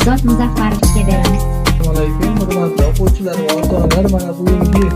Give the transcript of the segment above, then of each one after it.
Sherzod Muzaffarovga beramiz. Assalomu alaykum, hurmatli o'quvchilar va ota-onalar. Mana bugungi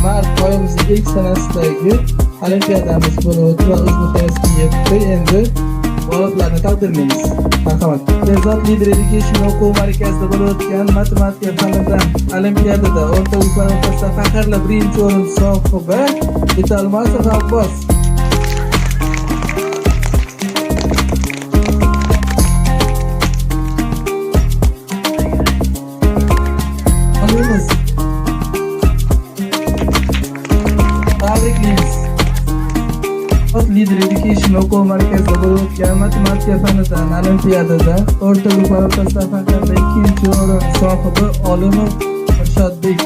mart oyimizning ilk sanasidagi olimpiadamiz bo'lib o'tdi va o'z nihoyasiga yetdi. Endi g'oliblarni taqdirlaymiz. Marhamat. Sherzod Leader Education o'quv markazida bo'lib o'tgan matematika fanidan olimpiadada o'rta o'quvchilar o'rtasida faxrli birinchi o'rin sohibi Italmasov Abbos. Tabriklaymiz. Leader Education o'quv markazida bo'lib o'tgan matematika fanidan olimpiadada o'rta guruhlar o'rtasida faxrli ikkinchi o'rin sohibi Olimov Mirshodbek.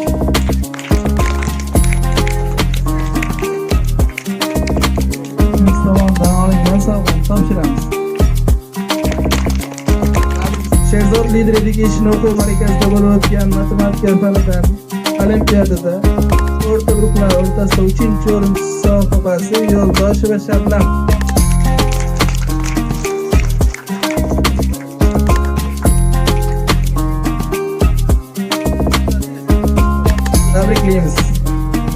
Biz tomonidan olingan sovg'ani topshiramiz. Sherzod Leader Education o'quv markazida bo'lib o'tgan matematika fanidan olimpiadada o'rta guruhlar o'rtasida 3-o'rin sohibasi Yo'ldosheva Shabnam. Tabriklaymiz.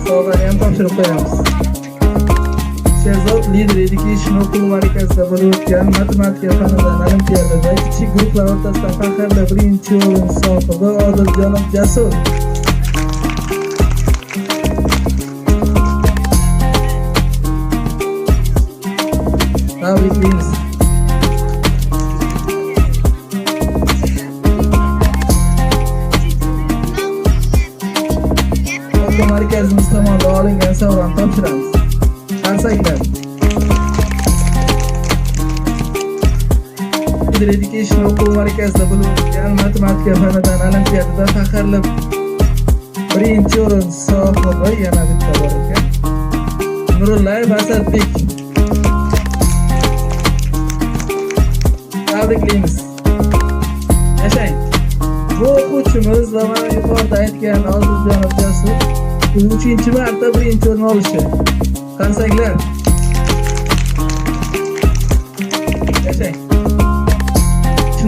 Sovg'ani ham topshirib qo'yamiz. Sherzod Leader Education o'quv markazida bo'lib o'tgan matematika fanidan olimpiadada kichik guruhlar o'rtasida faxrli birinchi o'rin sohibi Odiljonov Jasur. Tabriklaymiz. O'quv markazimiz tomonidan olingan sovg'ani topshiramiz. Qarsaklar. Leader Education o'quv markazida bo'lib o'tgan matematika fanidan olimpiadada faxrli birinchi o'rin sohibi yana bitta bor ekan. Nurullayev Asadbek. Tabriklaymiz. Yashang. Bu o'quvchimiz va mana yuqorida aytgan Odiljonov Jasur 3-marta birinchi o'rin olishi. Qarsaklar. Yashang.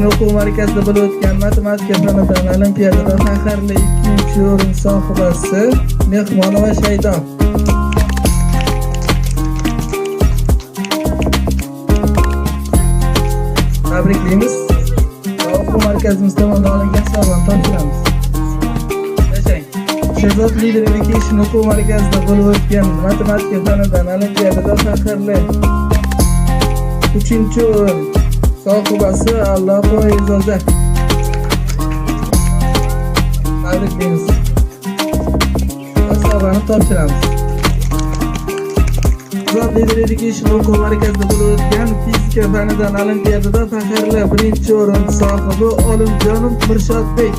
O'quv markazida bo'lib o'tgan matematika fanidan olimpiadada faxrli ikkinchi o'rin sohibasi Mehmonova Shaydo. Tabriklaymiz. O'quv markazimiz tomonidan olingan sovg'ani topshiramiz. Yashang. Sherzod Leader Education o'quv markazida bo'lib o'tgan matematika fanidan olimpiadada faxrli 3-o'rin sohibasi Alloh Izoza. Tabriklaymiz. Sovg'ani topshiramiz. Sherzod Leader Education o'quv markazida bo'lib o'tgan fizika fanidan olimpiadada faxrli birinchi o'rin sohibi Olimjonov Mirshodbek.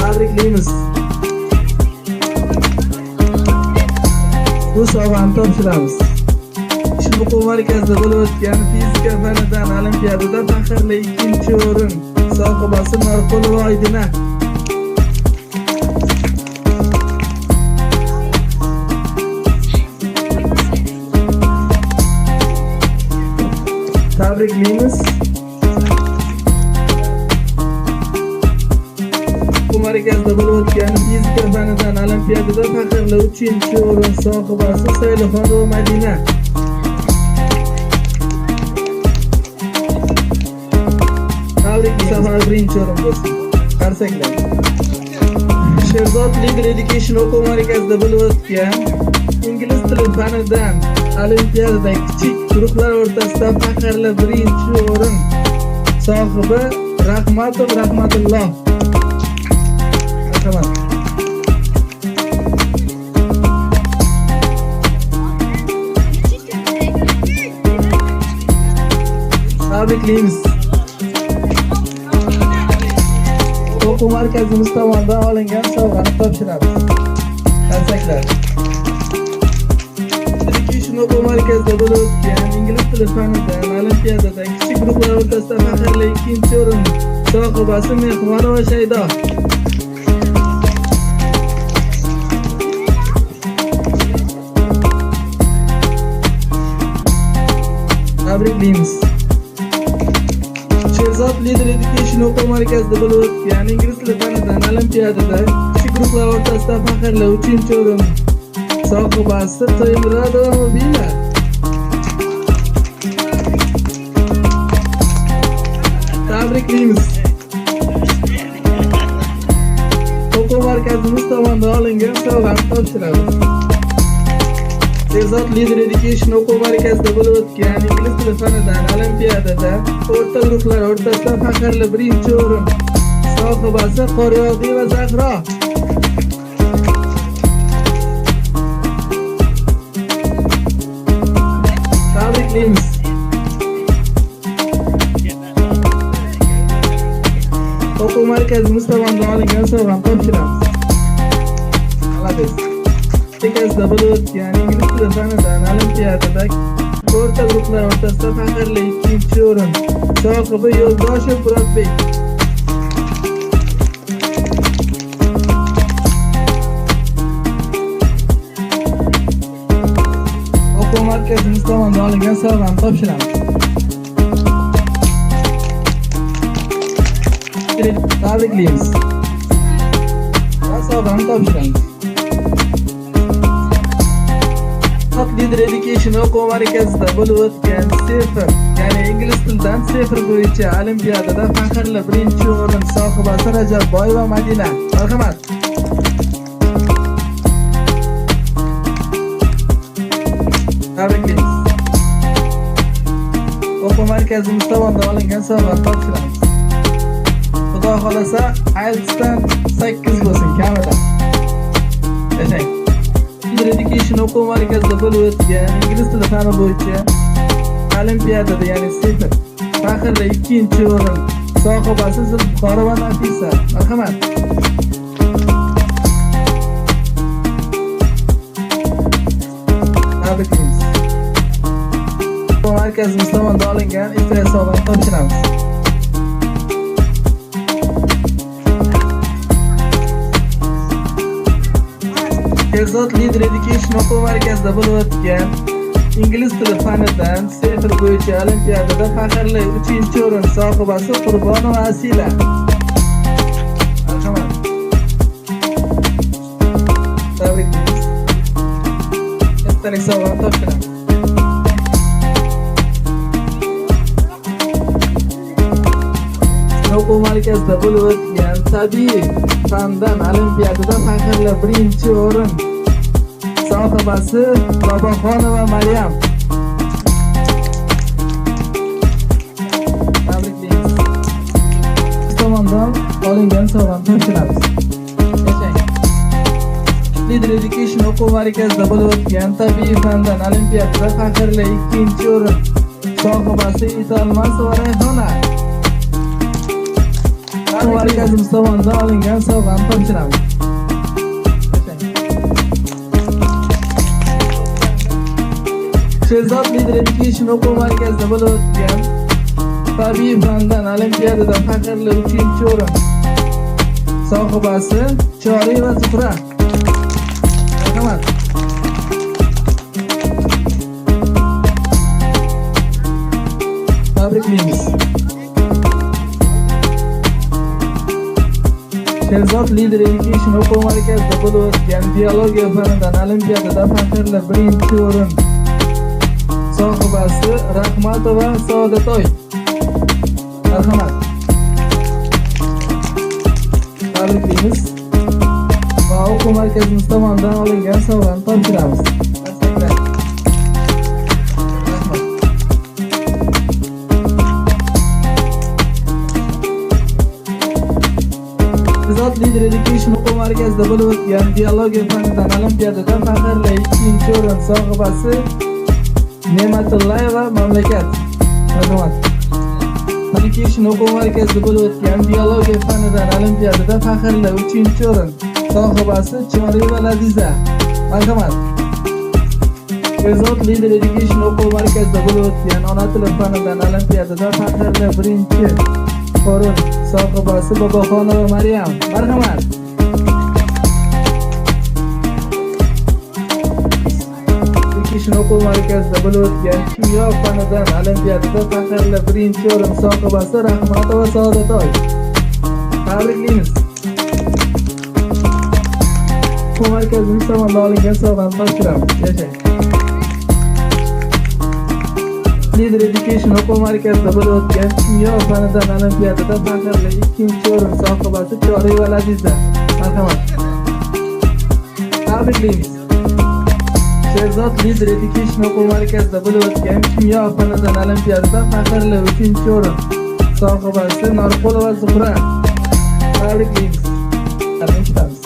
Tabriklaymiz. Bu sovg'ani topshiramiz. O'quv markazida bo'lib o'tgan fizika fanidan olimpiadada faxrli ikkinchi o'rin sohibasi Norqulova Oydina. Tabriklaymiz. O'quv markazida bo'lib o'tgan fizika fanidan olimpiadada faxrli 3-o'rin sohibasi Sayloxonova Madina. Tabrikli safar birinchi o'rin bo'lsin. Qarsaklar. Sherzod Leader Education o'quv markazida bo'lib o'tgan ingliz tili fanidan olimpiadada kichik guruhlar o'rtasida faxrli birinchi o'rin sohibi Rahmatov Rahmatulloh. Marhamat. Tabriklaymiz. O'quv markazimiz tomonidan olingan sovg'ani topshiramiz. Qarsaklar. Education o'quv markazida bo'lib o'tgan ingliz tili fanidan olimpiadada kichik guruhlar o'rtasida faxrli ikkinchi o'rin sohibasi Mehmonova Shaydo. Tabriklaymiz. Sherzod Leader Education o'quv markazida bo'lib o'tgan ingliz tili fanidan olimpiadada kichik guruhlar o'rtasida faxrli 3-o'rin sohibasi Toymuradova Mubina. Tabriklaymiz. O'quv markazimiz tomonidan olingan sovg'ani topshiramiz. Sherzod Leader Education o'quv markazida bo'lib o'tgan ingliz tili fanidan olimpiadada o'rta guruhlar o'rtasida faxrli 1-o'rin sohibasi Qoryog'iyeva Zahro. Tabriklaymiz. O'quv markazimiz tomonidan olingan sovg'ani topshiramiz. Malades. Tekazda bo'lib o'tgan ingliz tili fanidan olimpiadada o'rta guruhlar o'rtasida faxrli 2-o'rin sohibi Yo'ldoshev Murodbek. O'quv markazimiz tomonidan olingan sovg'ani topshiramiz. Tabriklaymiz. Va sovg'ani topshiramiz. Leader Education o'quv markazida bo'lib o'tgan sifr, ya'ni ingliz tilidan sifr bo'yicha olimpiadada faxrli 1-o'rin sohibasi Rajabboyeva Madina. Marhamat. Tabriklaymiz. O'quv markazimiz tomonidan olingan sovg'ani topshiramiz. Xudo xolasa, IELTSdan 8 bo'lsin kamida. Yashang. Education o'quv markazida bo'lib o'tgan ingliz tili fani bo'yicha olimpiadada, ya'ni sifr, faxrli 2-o'rin sohibasi Zulbuxorova Nafisa. Marhamat. Tabriklaymiz. O'quv markazimiz tomonidan olingan iltimos sovg'ani topshiramiz. Sherzod Leader Education o'quv markazida bo'lib o'tgan ingliz tili fanidan sifr bo'yicha olimpiadada faxrli 3-o'rin sohibasi Qurbonova Asila. Marhamat. Tabriklaymiz. Esdalik sovg'ani topshiramiz. O'quv markazida bo'lib o'tgan tabiiy fandan olimpiadada faxrli 1-o'rin sohibasi Boboxonova Maryam. Tabriklaymiz. Biz tomonidan olingan sovg'ani topshiramiz. Yashang. Leader Education o'quv markazida bo'lib o'tgan tabiiy fandan olimpiadada faxrli 2-o'rin sohibasi Italmasova Rayhona. O'quv markazimiz tomonidan olingan sovg'ani topshiramiz. Sherzod Leader Education o'quv markazida bo'lib o'tgan tabiiy fandan olimpiadada faxrli 3-o'rin sohibasi Choriyeva Zuhra. Marhamat. Tabriklaymiz. Sherzod Leader Education o'quv markazida bo'lib o'tgan biologiya fanidan olimpiadada faxrli 1-o'rin sohibasi Rahmatova Saodatoy. Marhamat. Tabriklaymiz. Va o'quv markazimiz tomonidan olingan sovg'ani topshiramiz. Sherzod Leader Education o'quv markazida bo'lib o'tgan biologiya fanidan olimpiadada faxrli 2-o'rin sohibasi Ne'matullayeva mamlakat. Marhamat. Education o'quv markazida bo'lib o'tgan biologiya fanidan olimpiadada faxrli 3-o'rin sohibasi Choriyeva Laziza. Marhamat. Sherzod Leader Education o'quv markazida bo'lib o'tgan ona tili fanidan olimpiadada faxrli 1-o'rin sohibasi Boboxonova Maryam. Education o'quv markazida bo'lib o'tgan kimyo fanidan olimpiadada faxrli birinchi o'rin sohibasi Rahmatova Saodatoy. Tabriklaymiz. Bu markazimiz tomonidan olingan sovg'ani topshiramiz. Yashang. Leader Education o'quv markazida bo'lib o'tgan kimyo fanidan olimpiadada faxrli ikkinchi o'rin sohibasi Choriyeva Laziza. Marhamat. Tabriklaymiz. Sherzod Leader Education o'quv markazida bo'lib o'tgan kimyo fanidan olimpiadada faxrli uchinchi o'rin sohibasi Norqulova Zuhra. Tabriklaymiz. Eshitamiz.